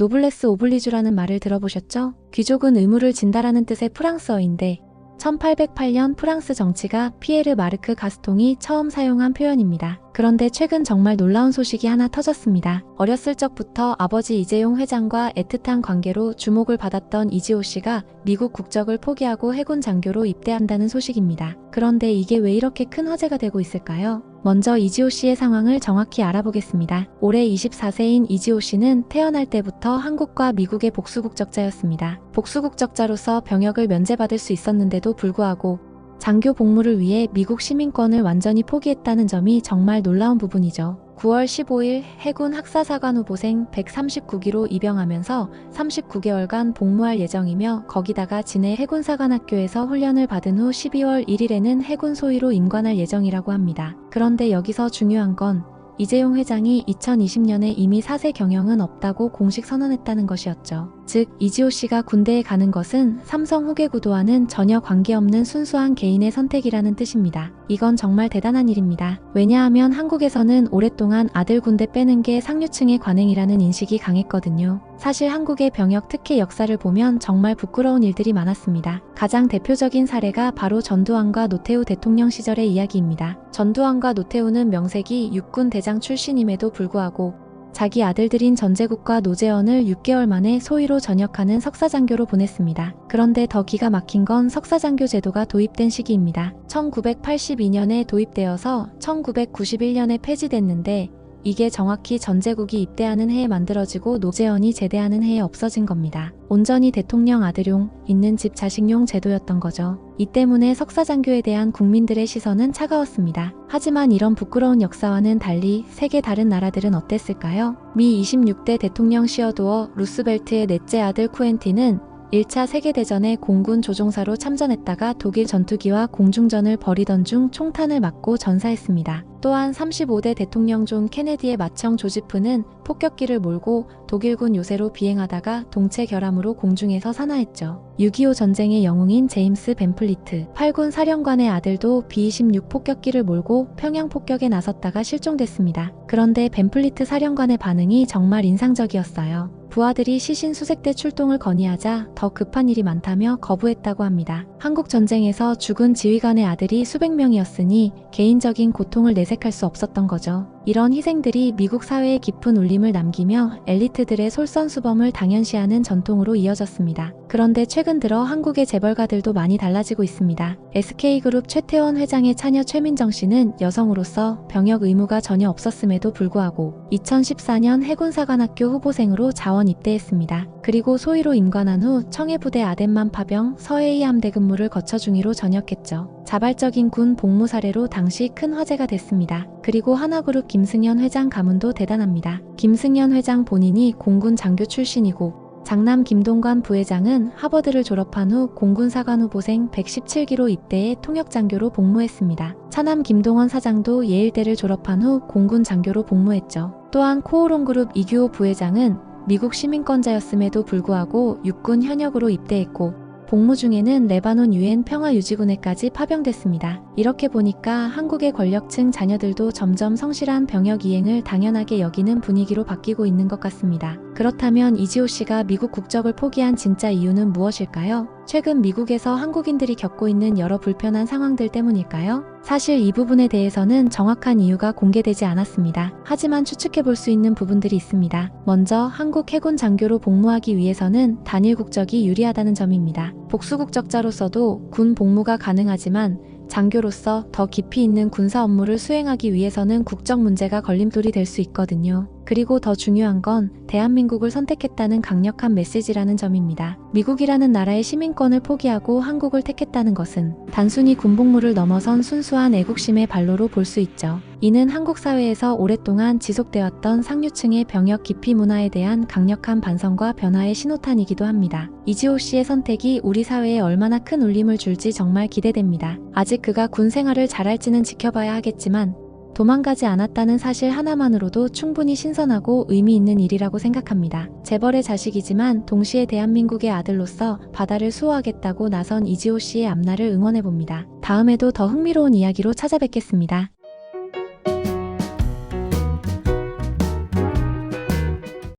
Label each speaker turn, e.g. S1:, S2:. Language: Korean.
S1: 노블레스 오블리주라는 말을 들어보셨죠? 귀족은 의무를 진다라는 뜻의 프랑스어인데 1808년 프랑스 정치가 피에르 마르크 가스통이 처음 사용한 표현입니다. 그런데 최근 정말 놀라운 소식이 하나 터졌습니다. 어렸을 적부터 아버지 이재용 회장과 애틋한 관계로 주목을 받았던 이지호 씨가 미국 국적을 포기하고 해군 장교로 입대한다는 소식입니다. 그런데 이게 왜 이렇게 큰 화제가 되고 있을까요? 먼저 이지호 씨의 상황을 정확히 알아보겠습니다. 올해 24세인 이지호 씨는 태어날 때부터 한국과 미국의 복수국적자였습니다. 복수국적자로서 병역을 면제받을 수 있었는데도 불구하고 장교 복무를 위해 미국 시민권을 완전히 포기했다는 점이 정말 놀라운 부분이죠. 9월 15일 해군 학사사관 후보생 139기로 입영하면서 39개월간 복무할 예정이며 거기다가 진해 해군사관학교에서 훈련을 받은 후 12월 1일에는 해군 소위로 임관할 예정이라고 합니다. 그런데 여기서 중요한 건 이재용 회장이 2020년에 이미 사세 경영은 없다고 공식 선언했다는 것이었죠. 즉, 이지호 씨가 군대에 가는 것은 삼성 후계구도와는 전혀 관계없는 순수한 개인의 선택이라는 뜻입니다. 이건 정말 대단한 일입니다. 왜냐하면 한국에서는 오랫동안 아들 군대 빼는 게 상류층의 관행이라는 인식이 강했거든요. 사실 한국의 병역 특혜 역사를 보면 정말 부끄러운 일들이 많았습니다. 가장 대표적인 사례가 바로 전두환과 노태우 대통령 시절의 이야기입니다. 전두환과 노태우는 명색이 육군 대장 출신임에도 불구하고 자기 아들들인 전제국과 노재헌을 6개월 만에 소위로 전역하는 석사장교로 보냈습니다. 그런데 더 기가 막힌 건 석사장교 제도가 도입된 시기입니다. 1982년에 도입되어서 1991년에 폐지됐는데 이게 정확히 전제국이 입대하는 해에 만들어지고 노재헌이 제대하는 해에 없어진 겁니다. 온전히 대통령 아들용, 있는 집 자식용 제도였던 거죠. 이 때문에 석사장교에 대한 국민들의 시선은 차가웠습니다. 하지만 이런 부끄러운 역사와는 달리 세계 다른 나라들은 어땠을까요? 미 26대 대통령 시어도어 루스벨트의 넷째 아들 쿠엔틴은 1차 세계대전에 공군 조종사로 참전했다가 독일 전투기와 공중전을 벌이던 중 총탄을 맞고 전사했습니다. 또한 35대 대통령 존 케네디의 맏형 조지프는 폭격기를 몰고 독일군 요새로 비행하다가 동체 결함으로 공중에서 사망했죠. 6.25 전쟁의 영웅인 제임스 벤플리트 8군 사령관의 아들도 B-26 폭격기를 몰고 평양 폭격에 나섰다가 실종됐습니다. 그런데 벤플리트 사령관의 반응이 정말 인상적이었어요. 부하들이 시신 수색대 출동을 건의하자 더 급한 일이 많다며 거부했다고 합니다. 한국 전쟁에서 죽은 지휘관의 아들이 수백 명이었으니 개인적인 고통을 내색할 수 없었던 거죠. 이런 희생들이 미국 사회에 깊은 울림을 남기며 엘리트들의 솔선수범을 당연시하는 전통으로 이어졌습니다. 그런데 최근 들어 한국의 재벌가들도 많이 달라지고 있습니다. SK그룹 최태원 회장의 차녀 최민정 씨는 여성으로서 병역 의무가 전혀 없었음에도 불구하고 2014년 해군사관학교 후보생으로 자원 입대했습니다. 그리고 소위로 임관한 후 청해부대 아덴만 파병 서해이 함대 근무를 거쳐 중위로 전역했죠. 자발적인 군 복무 사례로 당시 큰 화제가 됐습니다. 그리고 하나그룹 김승현 회장 가문도 대단합니다. 김승현 회장 본인이 공군 장교 출신이고 장남 김동관 부회장은 하버드를 졸업한 후 공군사관 후보생 117기로 입대해 통역장교로 복무했습니다. 차남 김동원 사장도 예일대를 졸업한 후 공군 장교로 복무했죠. 또한 코오롱그룹 이규호 부회장은 미국 시민권자였음에도 불구하고 육군 현역으로 입대했고 복무 중에는 레바논 유엔 평화유지군에까지 파병됐습니다. 이렇게 보니까 한국의 권력층 자녀들도 점점 성실한 병역 이행을 당연하게 여기는 분위기로 바뀌고 있는 것 같습니다. 그렇다면 이지호 씨가 미국 국적을 포기한 진짜 이유는 무엇일까요? 최근 미국에서 한국인들이 겪고 있는 여러 불편한 상황들 때문일까요? 사실 이 부분에 대해서는 정확한 이유가 공개되지 않았습니다. 하지만 추측해 볼 수 있는 부분들이 있습니다. 먼저 한국 해군 장교로 복무하기 위해서는 단일 국적이 유리하다는 점입니다. 복수국적자로서도 군 복무가 가능하지만 장교로서 더 깊이 있는 군사 업무를 수행하기 위해서는 국적 문제가 걸림돌이 될 수 있거든요. 그리고 더 중요한 건 대한민국을 선택했다는 강력한 메시지라는 점입니다. 미국이라는 나라의 시민권을 포기하고 한국을 택했다는 것은 단순히 군복무를 넘어선 순수한 애국심의 발로로 볼 수 있죠. 이는 한국 사회에서 오랫동안 지속되었던 상류층의 병역 기피 문화에 대한 강력한 반성과 변화의 신호탄이기도 합니다. 이지호 씨의 선택이 우리 사회에 얼마나 큰 울림을 줄지 정말 기대됩니다. 아직 그가 군 생활을 잘할지는 지켜봐야 하겠지만 도망가지 않았다는 사실 하나만으로도 충분히 신선하고 의미 있는 일이라고 생각합니다. 재벌의 자식이지만 동시에 대한민국의 아들로서 바다를 수호하겠다고 나선 이지호 씨의 앞날을 응원해봅니다. 다음에도 더 흥미로운 이야기로 찾아뵙겠습니다.